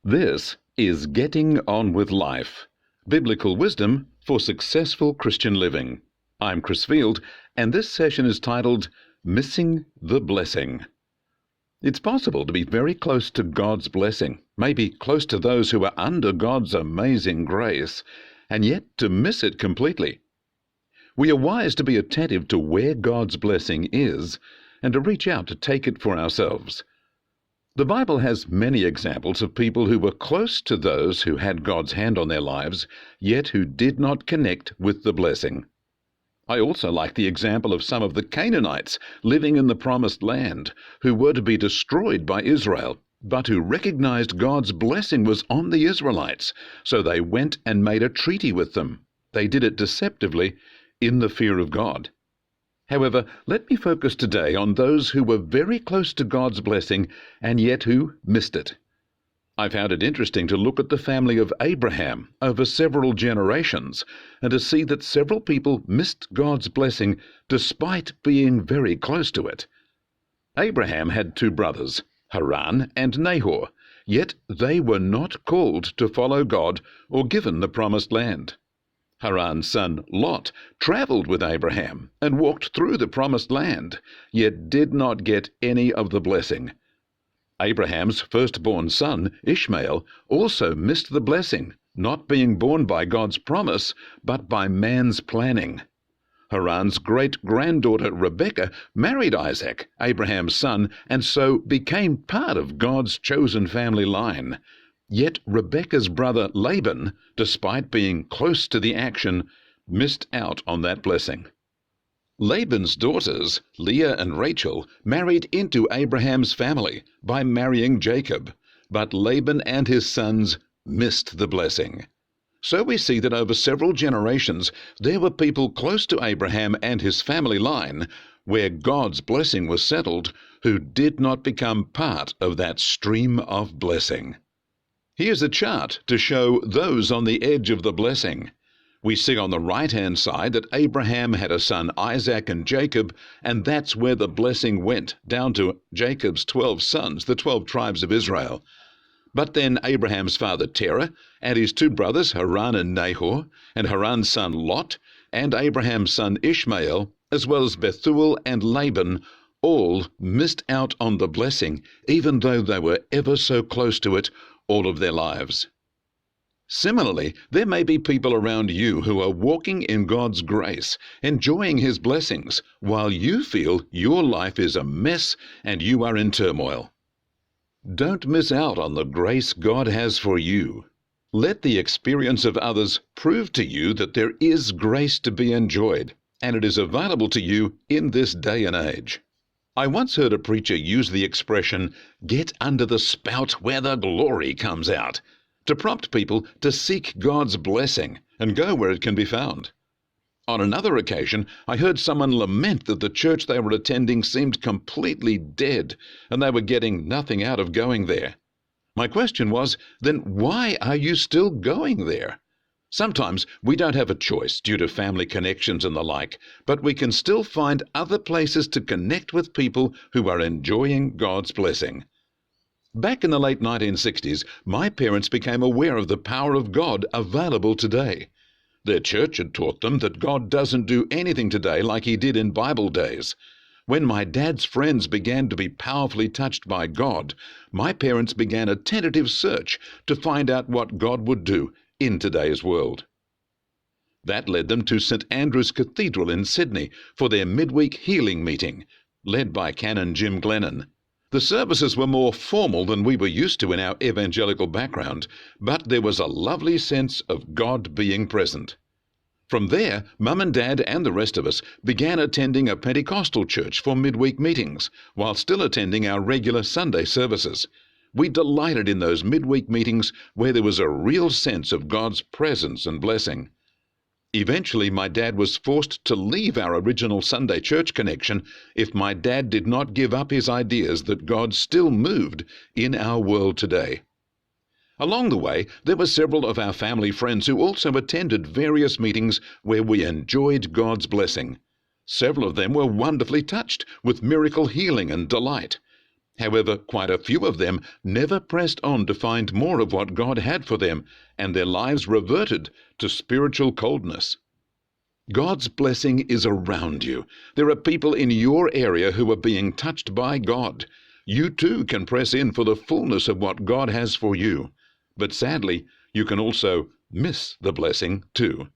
This is Getting On with Life, Biblical Wisdom for Successful Christian Living. I'm Chris Field, and this session is titled Missing the Blessing. It's possible to be very close to God's blessing, maybe close to those who are under God's amazing grace, and yet to miss it completely. We are wise to be attentive to where God's blessing is and to reach out to take it for ourselves. The Bible has many examples of people who were close to those who had God's hand on their lives, yet who did not connect with the blessing. I also like the example of some of the Canaanites living in the Promised Land, who were to be destroyed by Israel, but who recognized God's blessing was on the Israelites, so they went and made a treaty with them. They did it deceptively, in the fear of God. However, let me focus today on those who were very close to God's blessing and yet who missed it. I found it interesting to look at the family of Abraham over several generations and to see that several people missed God's blessing despite being very close to it. Abraham had two brothers, Haran and Nahor, yet they were not called to follow God or given the promised land. Haran's son Lot traveled with Abraham and walked through the promised land, yet did not get any of the blessing. Abraham's firstborn son, Ishmael, also missed the blessing, not being born by God's promise, but by man's planning. Haran's great-granddaughter Rebekah married Isaac, Abraham's son, and so became part of God's chosen family line. Yet Rebekah's brother Laban, despite being close to the action, missed out on that blessing. Laban's daughters, Leah and Rachel, married into Abraham's family by marrying Jacob, but Laban and his sons missed the blessing. So we see that over several generations there were people close to Abraham and his family line, where God's blessing was settled, who did not become part of that stream of blessing. Here's a chart to show those on the edge of the blessing. We see on the right-hand side that Abraham had a son Isaac and Jacob, and that's where the blessing went, down to Jacob's 12 sons, the 12 tribes of Israel. But then Abraham's father Terah, and his two brothers Haran and Nahor, and Haran's son Lot, and Abraham's son Ishmael, as well as Bethuel and Laban, all missed out on the blessing, even though they were ever so close to it all of their lives. Similarly, there may be people around you who are walking in God's grace, enjoying His blessings, while you feel your life is a mess and you are in turmoil. Don't miss out on the grace God has for you. Let the experience of others prove to you that there is grace to be enjoyed, and it is available to you in this day and age. I once heard a preacher use the expression, "get under the spout where the glory comes out," to prompt people to seek God's blessing and go where it can be found. On another occasion, I heard someone lament that the church they were attending seemed completely dead, and they were getting nothing out of going there. My question was, then why are you still going there? Sometimes we don't have a choice due to family connections and the like, but we can still find other places to connect with people who are enjoying God's blessing. Back in the late 1960s, my parents became aware of the power of God available today. Their church had taught them that God doesn't do anything today like He did in Bible days. When my dad's friends began to be powerfully touched by God, my parents began a tentative search to find out what God would do in today's world. That led them to St. Andrew's Cathedral in Sydney for their midweek healing meeting, led by Canon Jim Glennon. The services were more formal than we were used to in our evangelical background, but there was a lovely sense of God being present. From there, Mum and Dad and the rest of us began attending a Pentecostal church for midweek meetings, while still attending our regular Sunday services. We delighted in those midweek meetings where there was a real sense of God's presence and blessing. Eventually, my dad was forced to leave our original Sunday church connection if my dad did not give up his ideas that God still moved in our world today. Along the way, there were several of our family friends who also attended various meetings where we enjoyed God's blessing. Several of them were wonderfully touched with miracle healing and delight. However, quite a few of them never pressed on to find more of what God had for them, and their lives reverted to spiritual coldness. God's blessing is around you. There are people in your area who are being touched by God. You too can press in for the fullness of what God has for you. But sadly, you can also miss the blessing too.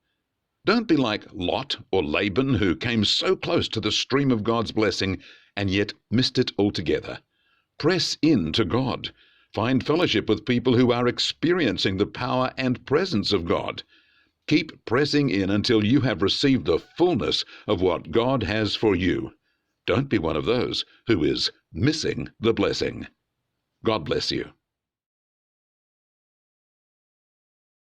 Don't be like Lot or Laban, who came so close to the stream of God's blessing and yet missed it altogether. Press in to God. Find fellowship with people who are experiencing the power and presence of God. Keep pressing in until you have received the fullness of what God has for you. Don't be one of those who is missing the blessing. God bless you.